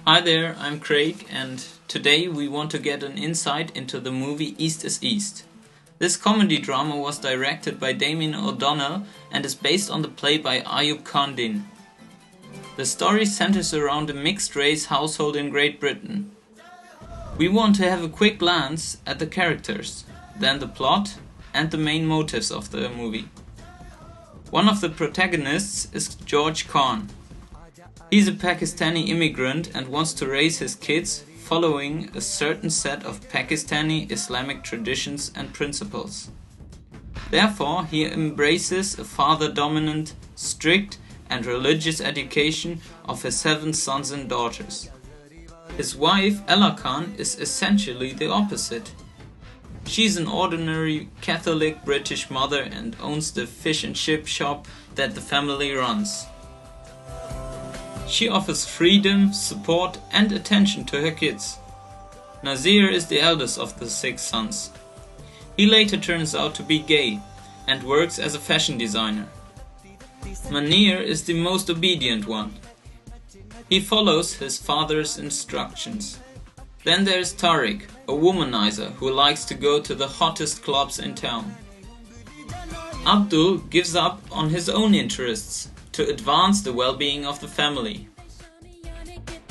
Hi there, I'm Craig, and today we want to get an insight into the movie East is East. This comedy drama was directed by Damien O'Donnell and is based on the play by Ayub Khan. The story centers around a mixed-race household in Great Britain. We want to have a quick glance at the characters, then the plot and the main motives of the movie. One of the protagonists is George Khan. He's a Pakistani immigrant and wants to raise his kids following a certain set of Pakistani Islamic traditions and principles. Therefore, he embraces a father-dominant, strict and religious education of his 7 sons and daughters. His wife, Ella Khan, is essentially the opposite. She's an ordinary Catholic British mother and owns the fish and chip shop that the family runs. She offers freedom, support and attention to her kids. Nasir is the eldest of the 6 sons. He later turns out to be gay and works as a fashion designer. Manir is the most obedient one. He follows his father's instructions. Then there's Tariq, a womanizer who likes to go to the hottest clubs in town. Abdul gives up on his own interests to advance the well-being of the family.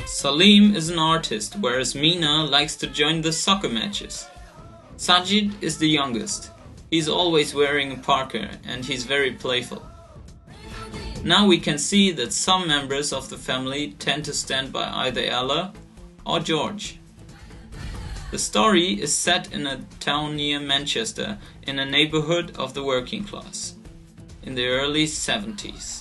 Salim is an artist, whereas Mina likes to join the soccer matches. Sajid is the youngest. He's always wearing a parka and he's very playful. Now we can see that some members of the family tend to stand by either Ella or George. The story is set in a town near Manchester, in a neighborhood of the working class, in the early 70s.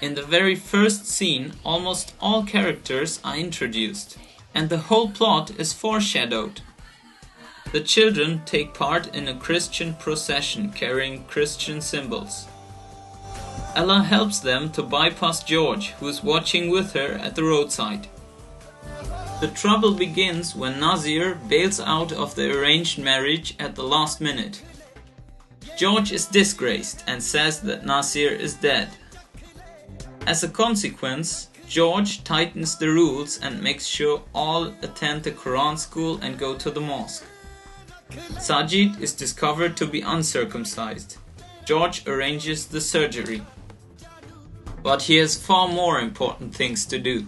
In the very first scene, almost all characters are introduced, and the whole plot is foreshadowed. The children take part in a Christian procession carrying Christian symbols. Ella helps them to bypass George, who is watching with her at the roadside. The trouble begins when Nasir bails out of the arranged marriage at the last minute. George is disgraced and says that Nasir is dead. As a consequence, George tightens the rules and makes sure all attend the Quran school and go to the mosque. Sajid is discovered to be uncircumcised. George arranges the surgery. But he has far more important things to do.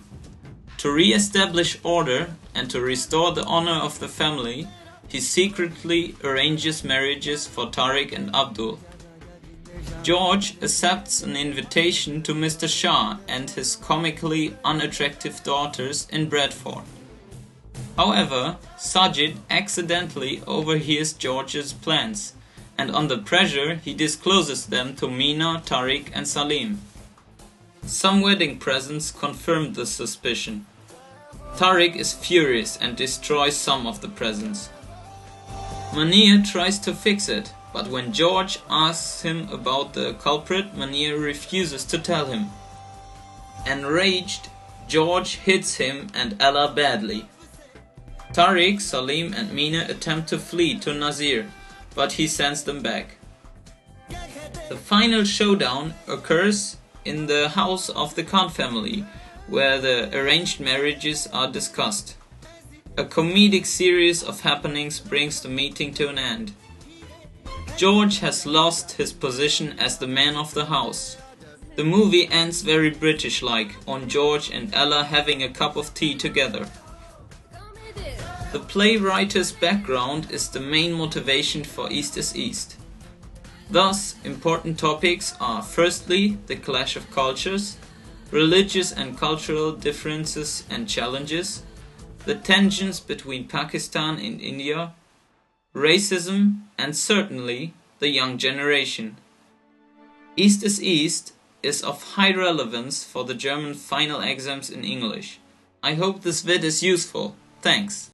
To re-establish order and to restore the honor of the family, he secretly arranges marriages for Tariq and Abdul. George accepts an invitation to Mr. Shah and his comically unattractive daughters in Bradford. However, Sajid accidentally overhears George's plans, and under pressure he discloses them to Mina, Tariq and Salim. Some wedding presents confirmed the suspicion. Tariq is furious and destroys some of the presents. Manir tries to fix it, but when George asks him about the culprit, Manir refuses to tell him. Enraged, George hits him and Ella badly. Tariq, Salim and Mina attempt to flee to Nasir, but he sends them back. The final showdown occurs in the house of the Khan family, where the arranged marriages are discussed. A comedic series of happenings brings the meeting to an end. George has lost his position as the man of the house. The movie ends very British-like, on George and Ella having a cup of tea together. The playwriter's background is the main motivation for East is East. Thus, important topics are firstly, the clash of cultures, religious and cultural differences and challenges, the tensions between Pakistan and India, racism, and certainly, the young generation. East is of high relevance for the German final exams in English. I hope this vid is useful. Thanks.